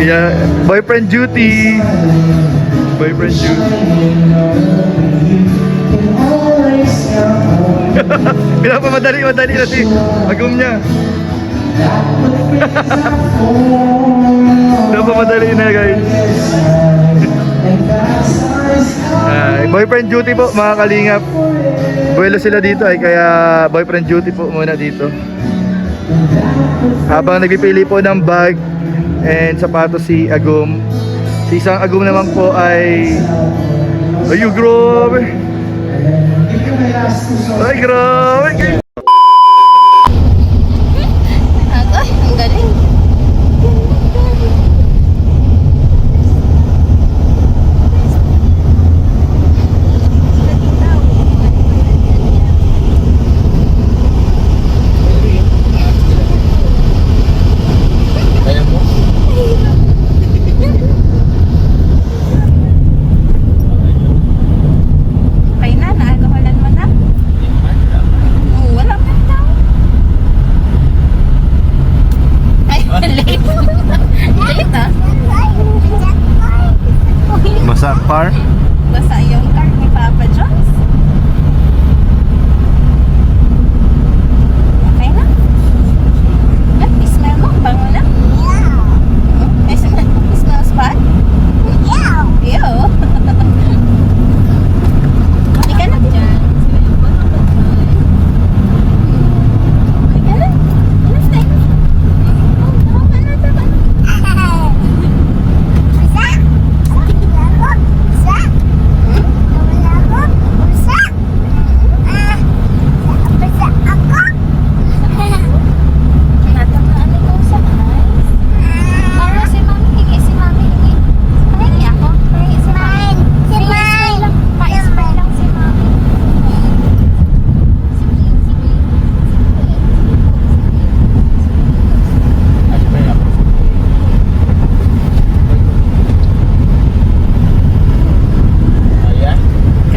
Kaya boyfriend duty. Boyfriend duty. Pinapamadali na si Agum niya. Pinapamadali na guys. Boyfriend duty po mga kalingap. Buwelo sila dito ay kaya boyfriend duty po muna dito. Habang nagpipili po ng bag and sapatos si Agum. Si isang Agum naman po ay grabe. Ay grabe. Ang galing. Basa par? Basa yung car ni Papa John's. Okay na? At smell mo? Bango na? Yeah. Smells bad? Yeah. Ew. Hindi ka na dyan. Hindi ka na.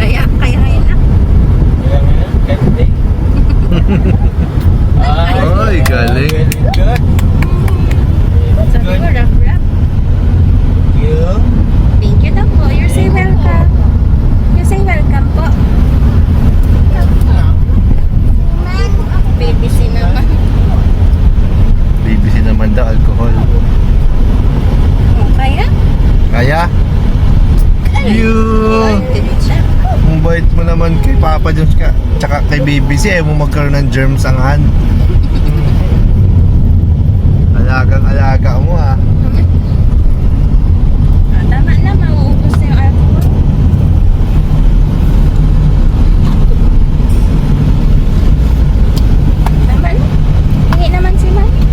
Enough na enough. Ay, galing. Sabi ko, rap. Thank you daw po. You're say welcome. You say welcome po. BBC naman. BBC naman daw, alcohol. Kaya? Kaya? You! Ang bait mo naman kay Papa John's ka. Tsaka kay BBC, ayaw mo magkaroon ng germs ang han. Alagang-alaga mo ah. Tama na, mauubos na yung alcohol. Tama na. Hindi naman si Mami.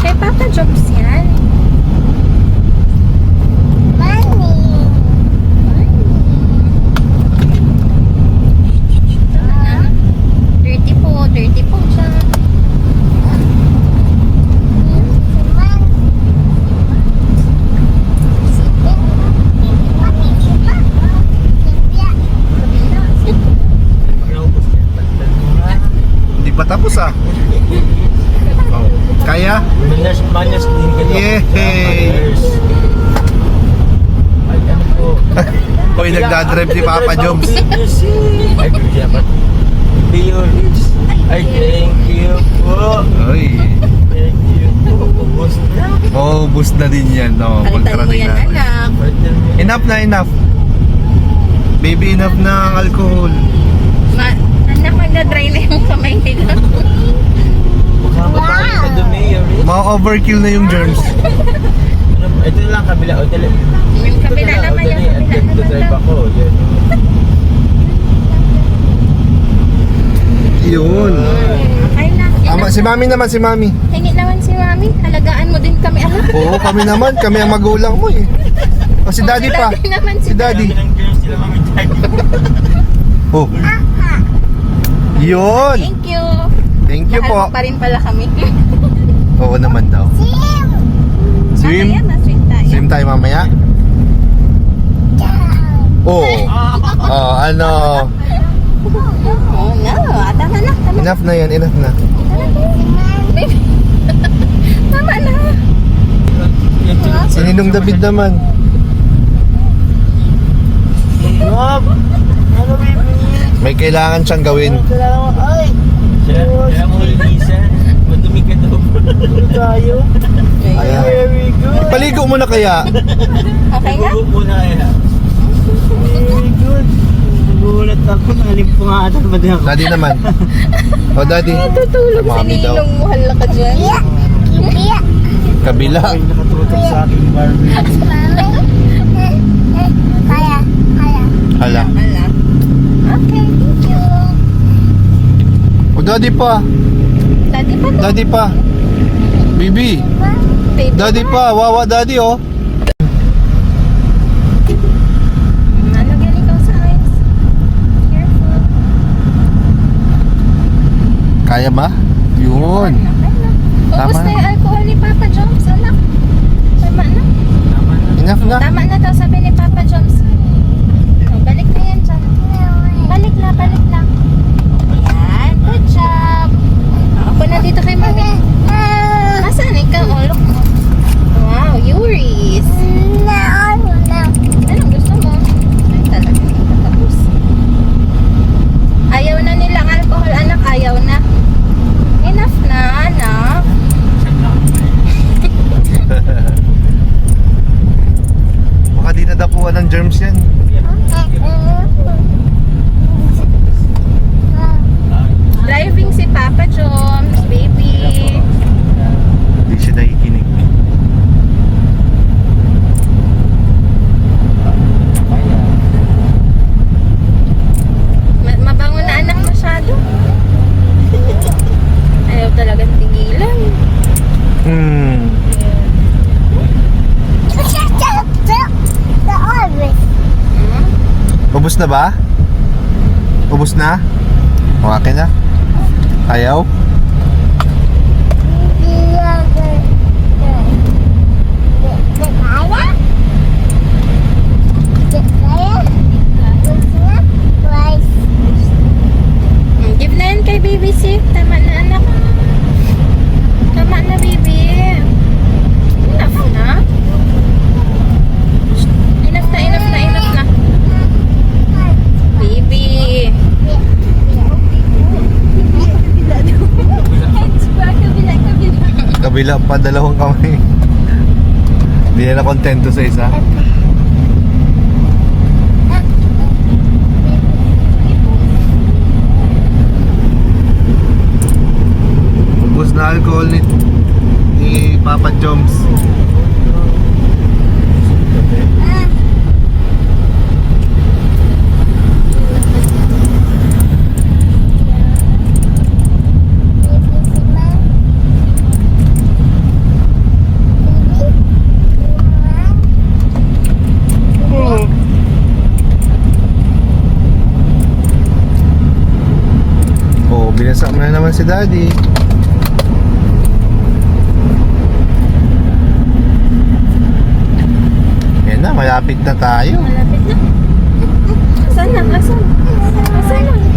Kay Papa Jobs yan. Dirty po siya. Hindi pa tapos ah. Oh. Kaya? Manas din ka. Yay! Hoy, nagdadrive si Papa Jobs. Ay, dapat. Ay, thank you po. Hoy. Thank you po. Ubus na. Oh, boost na din yan. No, Palitan mo pagkarating yan, natin. anak. Enough na, enough. Baby, enough na ang alcohol. Anak, magdadry na yung kamay nila. Wow! Ma-overkill na yung germs. Ito lang kabila. O, dali. Yung kabila naman, yung kabila naman. Nagdadrive ako. Yan. Yun. Okay na. Tama, si Mami naman, si Mami. Hingi naman si Mami. Halagaan mo din kami. Oo, kami naman. Kami ang magulang mo eh. O, si Daddy pa. Si naman Si Daddy. Ilang girls sila mamitay. Oh. Yun. Thank you. Thank you Mahal po. mo pa rin pala kami. Oo naman daw. Swim. Swim. Mamaya na, swim tayo. Swim tayo mamaya? Oo. Oh, ano? Oh, no. Tama na. Tama Enough na yan, enough na. Baby. Tama na. Si Ninong David naman. Rob! Ano, baby? May kailangan siyang gawin. Kailangan mo, ay! Kaya mo linisan. Madumi ka daw. Tayo. Ay, Ayan. very good. Paligo mo na kaya. Okay na? Nagugup muna kaya. Very good. Nagulat ako. Nalimpo nga ata ba din ako? Daddy naman. O, Daddy. Tutulog si Mami daw. Ninong. Muhala ka dyan. Kabila. Ay, nakatutok sa aking Barbie. Hala. Hala. Okay, thank you. O, Daddy pa. Daddy pa to. Daddy pa. Bibi. Baby Daddy pa. Wawa Daddy, oh. Ano galing ka sa eyes? Careful. Kaya ba? Yun. Ubus Tama. na yung alcohol ni Papa Joms, anak. Tama na. Tama na. Enough na. Tama na daw, sabi ni Papa Joms. Oh, balik na yan dyan. Balik na, balik na. Ayan, good job. Ako na dito kay Mami. Nasaan ikaw? Oh, look mo. Wow, Yuris. Anong gusto mo? Ay, talaga. Tapos. Ayaw na nilang alcohol, anak. Ayaw na. Enough na, anak. Baka di nadapuan ng germs yan. Driving si Papa Joms, baby. Hindi siya nakikinig. Mabango na anak masyado. Ayaw talagang tigilan. Hmm. Hmm? Ubus na ba? Ubus na? O, akin na. Ayaw? Give na yan kay baby si. Tama na anak. Tama na baby. Enough na. Enough na, enough na, enough na. Baby. Kabila pa, dalawang kamay. Hindi na kontento sa isa. Ubus na alcohol ni Papa Joms. Oh, binasa mo na naman si Daddy. Yan na, malapit na tayo. Malapit na. Asan na? Asan? Asan na?